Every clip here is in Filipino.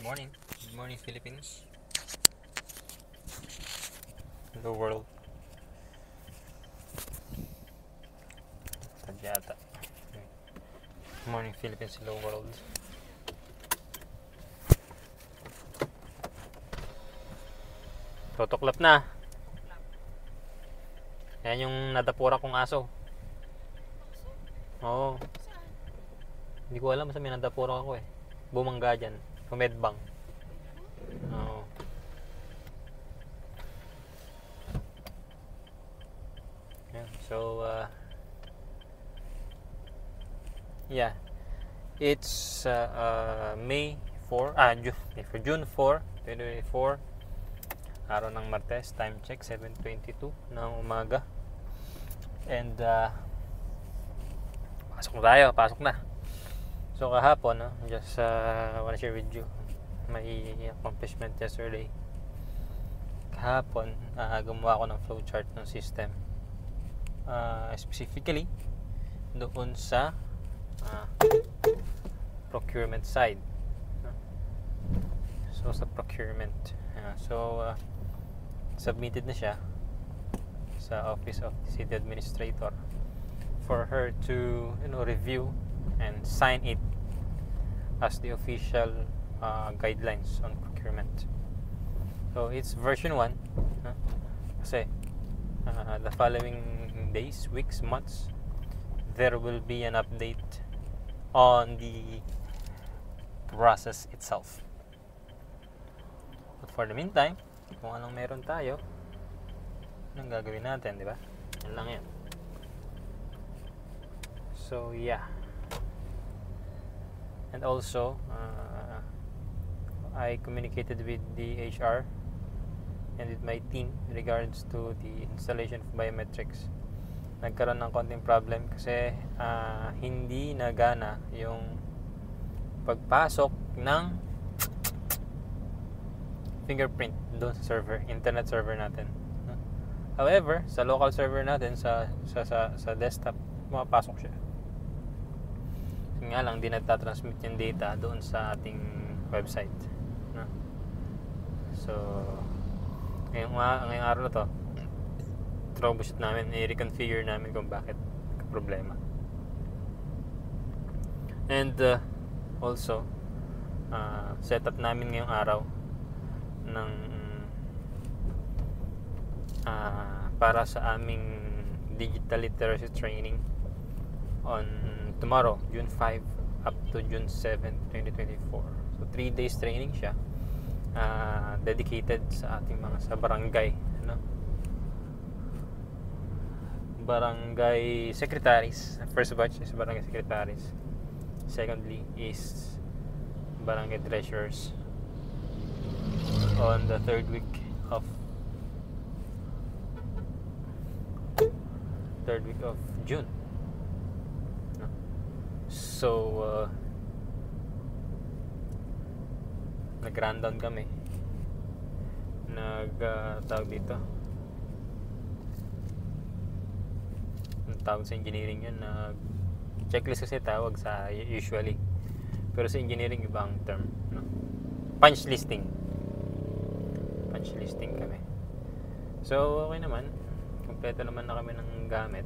morning. Good morning, Philippines. Hello, world. Tadyata. Good morning, Philippines. Hello, world. Totoklap na. Yan yung nadapura kong aso. Oo. Hindi ko alam, basta may nadapura ako eh. Bumangga dyan. Humedbang. Oo. Yeah. So, yeah. It's May 4, June 4, 2024. Araw ng Martes, time check 7:22 ng umaga. And pasok na. So kahapon, just wanna share with you my accomplishment yesterday. Kahapon, gumawa ako ng flowchart ng system. Specifically doon sa procurement side. So sa procurement. Submitted na siya sa Office of the City Administrator for her to review and sign it as the official guidelines on procurement. So it's version 1. Kasi the following days, weeks, months, there will be an update on the process itself. But for the meantime, kung anong meron tayo, anong gagawin natin, di ba? Yan lang yan. So, yeah. And also, I communicated with the HR and with my team in regards to the installation of biometrics. Nagkaroon ng konting problem kasi hindi nagana yung pagpasok ng fingerprint doon sa server, internet server natin. However, sa local server natin sa desktop, mapapasok siya. Kasi nga lang, di nagtatransmit yung data doon sa ating website. So, ngayong araw na to, troubleshoot namin, i-reconfigure namin kung bakit problema. And also, set up namin ngayong araw ng para sa aming digital literacy training on tomorrow, June 5 up to June 7, 2024. So 3 days training siya, dedicated sa ating mga sa barangay, barangay secretaries. First batch is barangay secretaries, secondly is barangay treasurers on the third week of June. So nag-rundown kami, tawag dito, ang tawag sa engineering yun, checklist kasi tawag sa usually, pero sa engineering ibang term, punch listing kami. So okay naman, kompleto naman na kami ng gamit.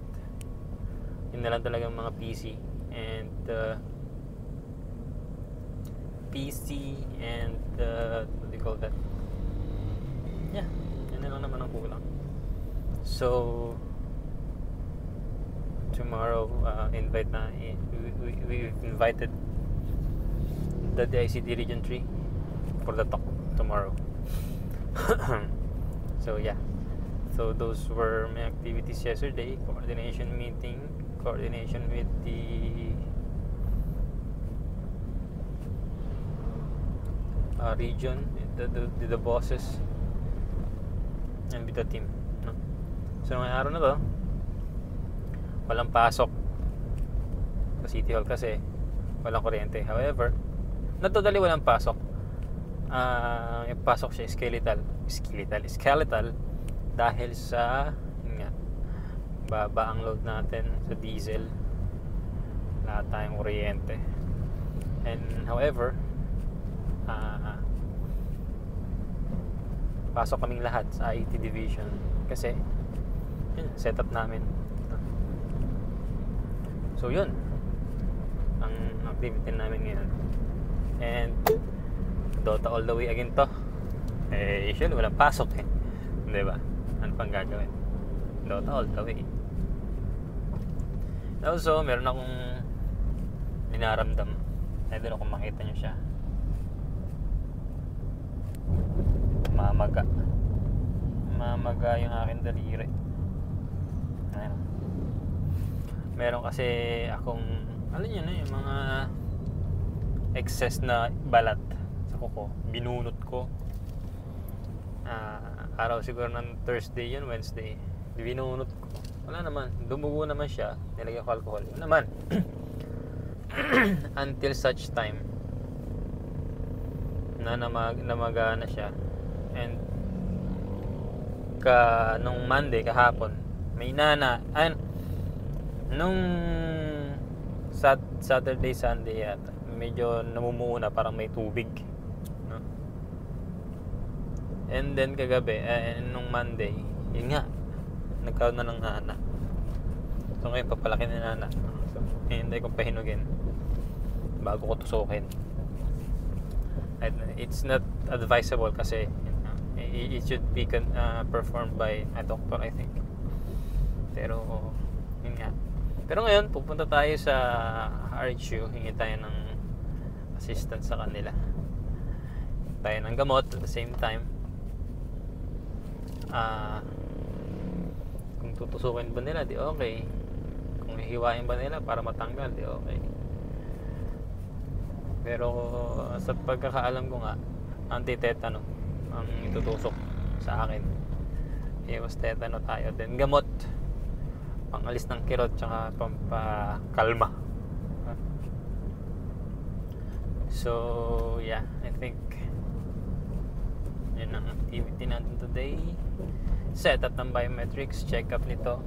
Yun na lang talagang mga PC and what do you call that? Yeah, yun na lang naman ang kulang. So tomorrow, we've invited the DICT Region 3 for the talk tomorrow. So yeah, so those were my activities yesterday. Coordination meeting, coordination with the region, the bosses, and with the team. So ngayong araw na to, walang pasok sa City Hall kasi walang kuryente. However, not totally walang pasok. Yung pasok siya skeletal dahil sa baba ang load natin sa diesel, wala tayong kuryente. And however, pasok kaming lahat sa IT division kasi yun, setup namin. So yun ang activity namin ngayon. And Dota all the way again to. Usually walang pasok diba? Ano pang gagawin? Dota all the way. Also, meron akong dinaramdam. I don't know kung makita nyo siya. Mamaga yung aking daliri. Ayan. Meron kasi akong yun yung mga excess na balat sa kuko. Binunot ko. Araw siguro ng Thursday yun, Wednesday. Binunot ko. Wala naman. Dumugo naman siya. Nilagyan ko alcohol. Wala naman. Until such time na namaga na siya. And nung Monday kahapon may nung Saturday, Sunday yata medyo namumuo na, parang may tubig, no? And then kagabi nung Monday yun nga, nagkaroon na ng nana. So ngayon papalaki na nana. So hindi ko pahinugin bago ko tusukin. It's not advisable kasi it should be performed by a doctor, I think. Pero yun nga. Pero ngayon pupunta tayo sa RHU, hingi tayo ng assistance sa kanila. Tayo ng gamot at the same time. Kung tutusukin ba nila, di okay. Kung hihiwain ba nila para matanggal, di okay. Pero sa pagkakaalam ko nga, anti-tetano ang itutusok sa akin. Iwas tetano tayo. Then gamot, pangalis ng kirot, tsaka pampakalma. So yeah, I think yun ang activity natin today. Setup ng biometrics, check up nito,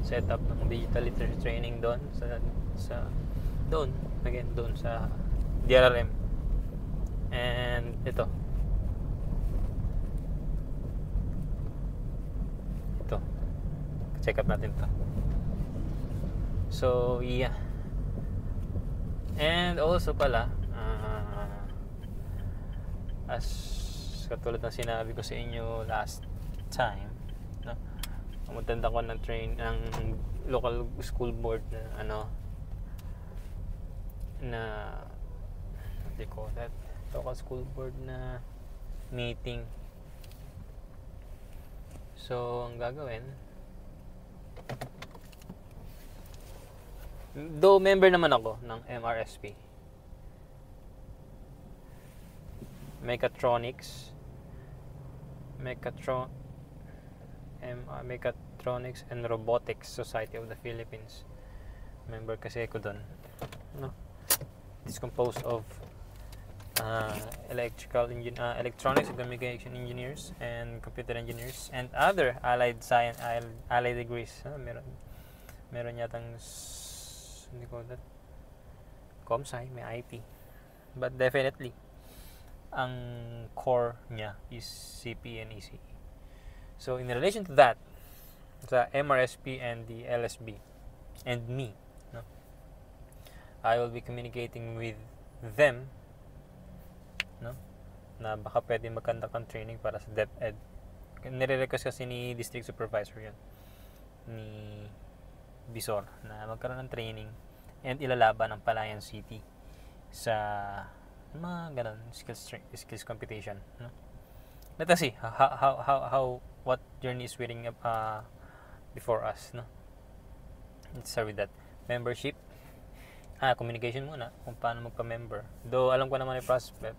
setup ng digital literacy training doon sa DRRM. And ito check up natin to. So yeah. And also pala, as katulad ng sinabi ko sa inyo last time, no, umutend ako ng local school board na what do you call that, local school board na meeting. So ang gagawin, though member naman ako ng MRSP, Mechatronics and Robotics Society of the Philippines. Member kasi ako doon, no? It's composed of electronics and communication engineers and computer engineers and other allied degrees. Meron yatang hindi ko that ComSci, may IT, but definitely ang core niya is CP and ECE. So in relation to that, sa MRSP and the LSB and me, no, I will be communicating with them, no, na baka pwede mag-conduct ng training para sa DepEd. Nire-request kasi ni District Supervisor yun, ni Bisor, na magkaroon ng training and ilalaban ng Palayan City sa mga ganun skills competition, no? Let us see how what journey is waiting before us, no? Let's start with that. Membership, communication muna kung paano magpa-member. Though alam ko naman yung process, but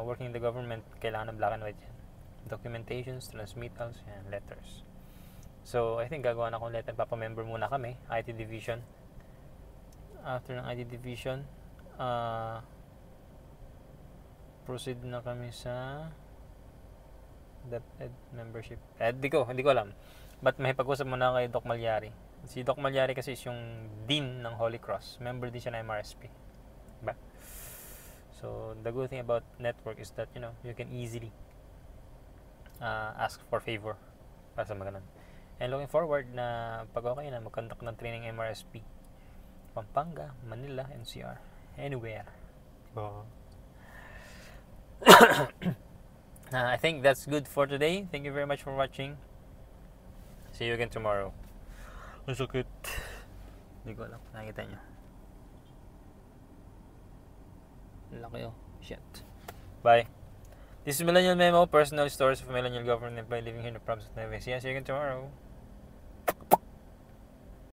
working in the government, kailangan ng black and white yan. Documentations, transmittals, and letters. So I think gagawa na akong letter, papa-member muna kami, IT division. After ng IT division, proceed na kami sa DepEd membership. Hindi ko alam. But may pag-usap muna kay Doc Malyari. Si Doc Malyari kasi is yung Dean ng Holy Cross. Member din siya ng MRSP. Diba? So, the good thing about network is that, you can easily ask for favor para sa mga ganun. And looking forward na pag okay na mag-conduct ng training MRSP Pampanga, Manila, NCR, anywhere. I think that's good for today. Thank you very much for watching. See you again tomorrow. Ang sakit. Hindi ko alam. Nakikita nyo. Laki oh. Shit. Bye. This is Millennial Memo, personal stories of millennial government employee living here in the province of Nueva Ecija. See you again tomorrow.